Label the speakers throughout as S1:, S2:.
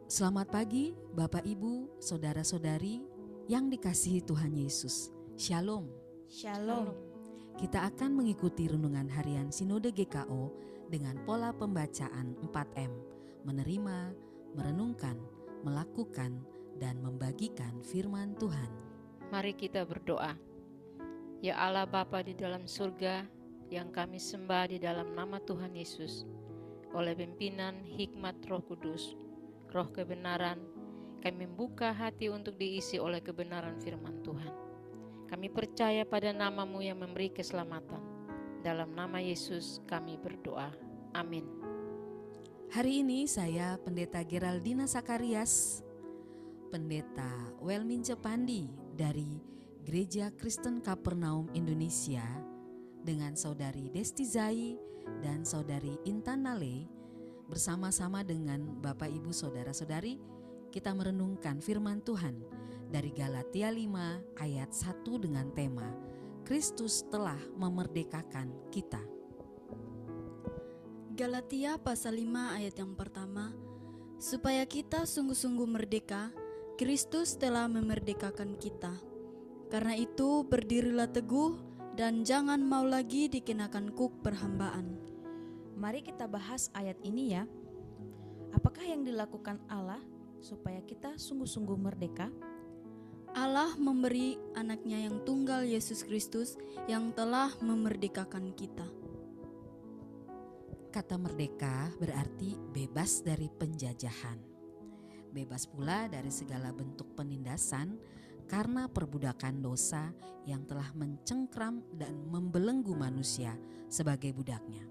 S1: Selamat pagi Bapak Ibu, Saudara-saudari yang dikasihi Tuhan Yesus. Shalom.
S2: Shalom.
S1: Kita akan mengikuti renungan harian Sinode GKO dengan pola pembacaan 4M. Menerima, merenungkan, melakukan, dan membagikan firman Tuhan.
S2: Mari kita berdoa. Ya Allah Bapa di dalam surga, yang kami sembah di dalam nama Tuhan Yesus, oleh pimpinan hikmat Roh Kudus, Roh kebenaran, kami membuka hati untuk diisi oleh kebenaran firman Tuhan. Kami percaya pada nama-Mu yang memberi keselamatan. Dalam nama Yesus kami berdoa. Amin.
S1: Hari ini saya Pendeta Geraldina Sakarias, Pendeta Welmince Pandi dari Gereja Kristen Kapernaum Indonesia, dengan Saudari Desti Zai dan Saudari Intan Nale, bersama-sama dengan Bapak Ibu Saudara-saudari, kita merenungkan firman Tuhan dari Galatia 5 ayat 1 dengan tema Kristus telah memerdekakan kita.
S3: Galatia pasal 5 ayat yang pertama, supaya kita sungguh-sungguh merdeka, Kristus telah memerdekakan kita. Karena itu berdirilah teguh dan jangan mau lagi dikenakan kuk perhambaan.
S4: Mari kita bahas ayat ini ya. Apakah yang dilakukan Allah supaya kita sungguh-sungguh merdeka?
S3: Allah memberi anaknya yang tunggal Yesus Kristus yang telah memerdekakan kita.
S1: Kata merdeka berarti bebas dari penjajahan. Bebas pula dari segala bentuk penindasan karena perbudakan dosa yang telah mencengkram dan membelenggu manusia sebagai budaknya.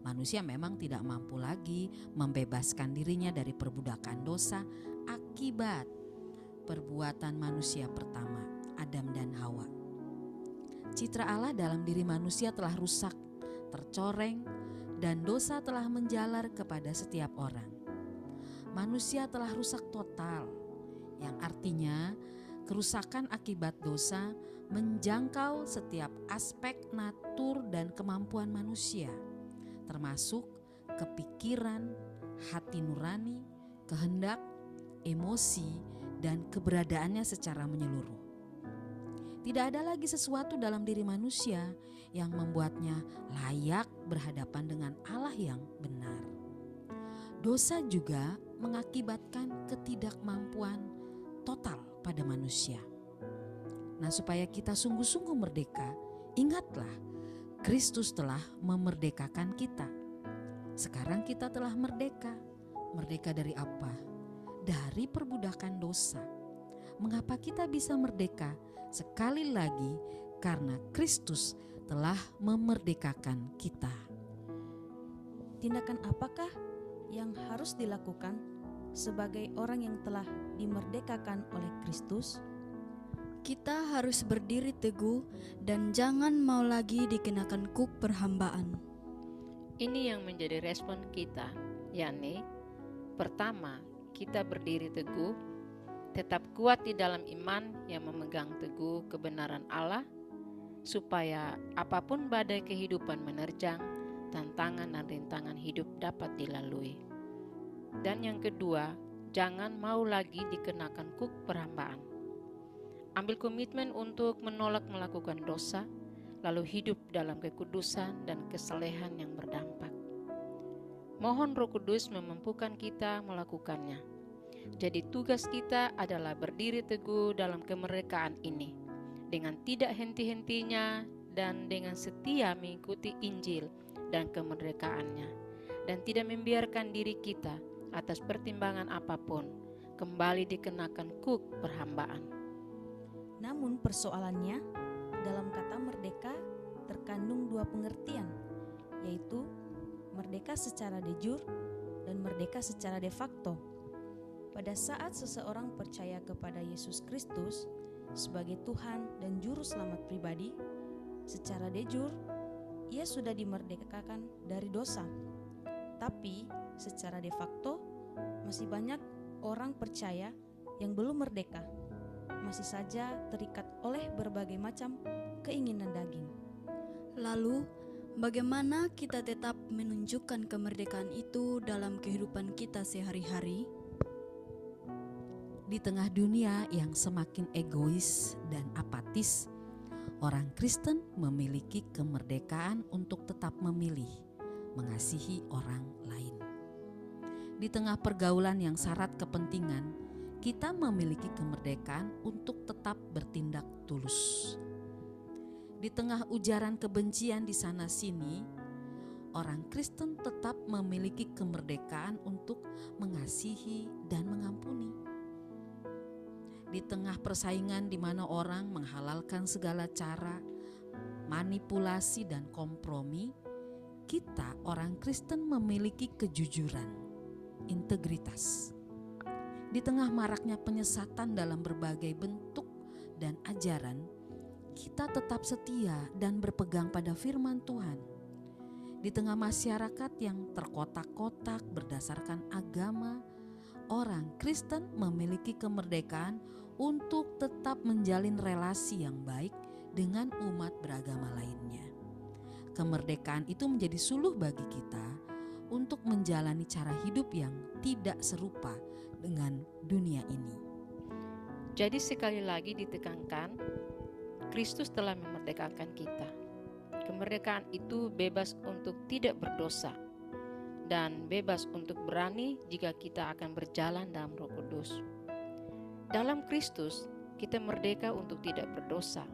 S1: Manusia memang tidak mampu lagi membebaskan dirinya dari perbudakan dosa akibat perbuatan manusia pertama, Adam dan Hawa. Citra Allah dalam diri manusia telah rusak, tercoreng, dan dosa telah menjalar kepada setiap orang. Manusia telah rusak total, yang artinya kerusakan akibat dosa menjangkau setiap aspek natur dan kemampuan manusia, termasuk kepikiran, hati nurani, kehendak, emosi, dan keberadaannya secara menyeluruh. Tidak ada lagi sesuatu dalam diri manusia yang membuatnya layak berhadapan dengan Allah yang benar. Dosa juga mengakibatkan ketidakmampuan total pada manusia. Nah, supaya kita sungguh-sungguh merdeka, ingatlah Kristus telah memerdekakan kita. Sekarang kita telah merdeka. Merdeka dari apa? Dari perbudakan dosa. Mengapa kita bisa merdeka? Sekali lagi, karena Kristus telah memerdekakan kita.
S4: Tindakan apakah yang harus dilakukan sebagai orang yang telah dimerdekakan oleh Kristus?
S3: Kita harus berdiri teguh dan jangan mau lagi dikenakan kuk perhambaan.
S2: Ini yang menjadi respon kita, yakni pertama, kita berdiri teguh, tetap kuat di dalam iman yang memegang teguh kebenaran Allah, supaya apapun badai kehidupan menerjang, tantangan dan rintangan hidup dapat dilalui. Dan yang kedua, jangan mau lagi dikenakan kuk perhambaan. Ambil komitmen untuk menolak melakukan dosa, lalu hidup dalam kekudusan dan kesalehan yang berdampak. Mohon Roh Kudus memampukan kita melakukannya. Jadi tugas kita adalah berdiri teguh dalam kemerdekaan ini, dengan tidak henti-hentinya dan dengan setia mengikuti Injil dan kemerdekaannya, dan tidak membiarkan diri kita atas pertimbangan apapun kembali dikenakan kuk perhambaan.
S4: Namun persoalannya, dalam kata merdeka terkandung dua pengertian, yaitu merdeka secara de jure dan merdeka secara de facto. Pada saat seseorang percaya kepada Yesus Kristus sebagai Tuhan dan Juru Selamat pribadi, secara de jure ia sudah dimerdekakan dari dosa. Tapi secara de facto masih banyak orang percaya yang belum merdeka, masih saja terikat oleh berbagai macam keinginan daging.
S3: Lalu, bagaimana kita tetap menunjukkan kemerdekaan itu dalam kehidupan kita sehari-hari?
S1: Di tengah dunia yang semakin egois dan apatis, orang Kristen memiliki kemerdekaan untuk tetap memilih, mengasihi orang lain. Di tengah pergaulan yang syarat kepentingan, kita memiliki kemerdekaan untuk tetap bertindak tulus. Di tengah ujaran kebencian di sana-sini, orang Kristen tetap memiliki kemerdekaan untuk mengasihi dan mengampuni. Di tengah persaingan di mana orang menghalalkan segala cara, manipulasi dan kompromi, kita orang Kristen memiliki kejujuran, integritas. Di tengah maraknya penyesatan dalam berbagai bentuk dan ajaran, kita tetap setia dan berpegang pada firman Tuhan. Di tengah masyarakat yang terkotak-kotak berdasarkan agama, orang Kristen memiliki kemerdekaan untuk tetap menjalin relasi yang baik dengan umat beragama lainnya. Kemerdekaan itu menjadi suluh bagi kita untuk menjalani cara hidup yang tidak serupa dengan dunia ini.
S2: Jadi sekali lagi ditekankan, Kristus telah memerdekakan kita. Kemerdekaan itu bebas untuk tidak berdosa dan bebas untuk berani jika kita akan berjalan dalam Roh Kudus. Dalam Kristus, kita merdeka untuk tidak berdosa,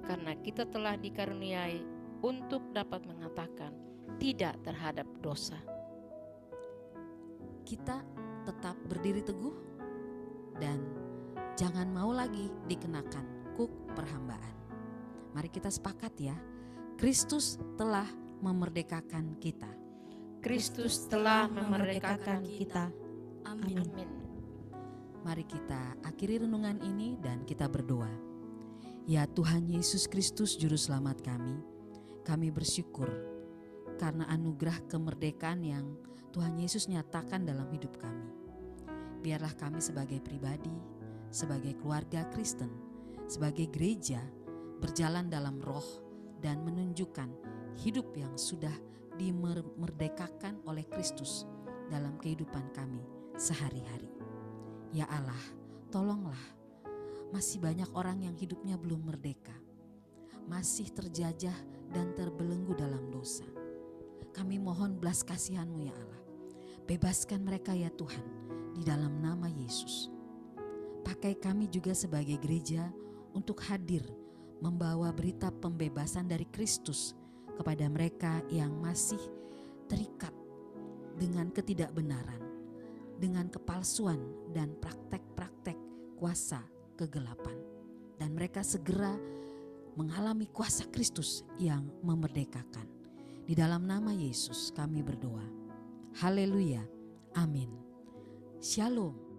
S2: karena kita telah dikaruniai untuk dapat mengatakan tidak terhadap dosa.
S1: Kita tetap berdiri teguh dan jangan mau lagi dikenakan kuk perhambaan. Mari kita sepakat ya, Kristus telah memerdekakan kita.
S2: Kristus telah memerdekakan kita.
S3: Amin.
S2: Amin.
S1: Mari kita akhiri renungan ini dan kita berdoa. Ya Tuhan Yesus Kristus Juru Selamat kami bersyukur karena anugerah kemerdekaan yang Tuhan Yesus nyatakan dalam hidup kami. Biarlah kami sebagai pribadi, sebagai keluarga Kristen, sebagai gereja berjalan dalam roh dan menunjukkan hidup yang sudah dimerdekakan oleh Kristus dalam kehidupan kami sehari-hari. Ya Allah, tolonglah, masih banyak orang yang hidupnya belum merdeka, masih terjajah dan terbelenggu dalam dosa. Kami mohon belas kasihan-Mu ya Allah, bebaskan mereka ya Tuhan, di dalam nama Yesus. Pakai kami juga sebagai gereja untuk hadir membawa berita pembebasan dari Kristus kepada mereka yang masih terikat dengan ketidakbenaran, dengan kepalsuan dan praktek-praktek kuasa kegelapan. Dan mereka segera mengalami kuasa Kristus yang memerdekakan. Di dalam nama Yesus kami berdoa. Haleluya. Amin. Shalom.